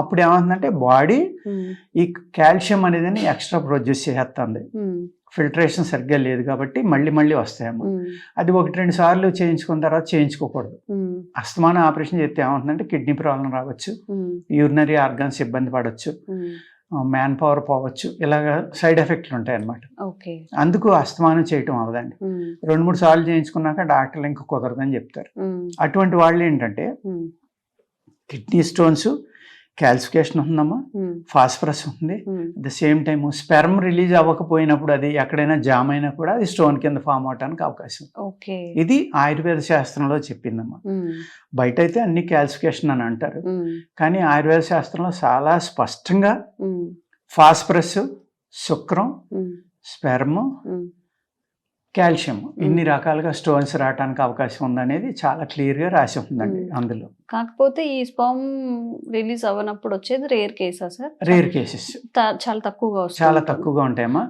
అప్పుడు ఏమవుతుందంటే బాడీ ఈ కాల్షియం అనేది ఎక్స్ట్రా ప్రొడ్యూస్ చేస్తుంది. ఫిల్టరేషన్ సరిగ్గా లేదు కాబట్టి మళ్ళీ వస్తాయమ్మా. అది 1-2 సార్లు చేయించుకున్న తర్వాత చేయించుకోకూడదు. అస్తమానం ఆపరేషన్ చేస్తే ఏమవుతుందంటే కిడ్నీ ప్రాబ్లం రావచ్చు, యూరినరీ ఆర్గన్స్ ఇబ్బంది పడవచ్చు, మ్యాన్ పవర్ పోవచ్చు, ఇలాగ సైడ్ ఎఫెక్ట్లు ఉంటాయి అన్నమాట. అందుకు అస్తమానం చేయటం అవదండి. 2-3 సార్లు చేయించుకున్నాక డాక్టర్లు ఇంకా కుదరదని చెప్తారు. అటువంటి వాళ్ళు ఏంటంటే కిడ్నీ స్టోన్స్, క్యాల్సిఫికేషన్ ఉందమ్మా, ఫాస్ఫరస్ ఉంది, at the same time sperm release అవ్వకపోయినప్పుడు అది ఎక్కడైనా జామ్ అయినా కూడా అది స్టోన్ కింద ఫామ్ అవడానికి అవకాశం. ఇది ఆయుర్వేద శాస్త్రంలో చెప్పిందమ్మా. బయట అయితే అన్ని క్యాల్సిఫికేషన్ అని అంటారు, కానీ ఆయుర్వేద శాస్త్రంలో చాలా స్పష్టంగా ఫాస్ఫరస్, శుక్రం, స్పెర్మ్, కాల్షియం ఇన్ని రకాలుగా స్టోన్స్ రావడానికి అవకాశం ఉందనేది చాలా క్లియర్గా రాసి ఉందండి అందులో. కాకపోతే ఈ స్పర్మ్ రిలీజ్ అవ్వనప్పుడు వచ్చేది రేర్ కేసా సార్? రేర్ కేసెస్ చాలా తక్కువగా చాలా తక్కువగా ఉంటాయమ్మా.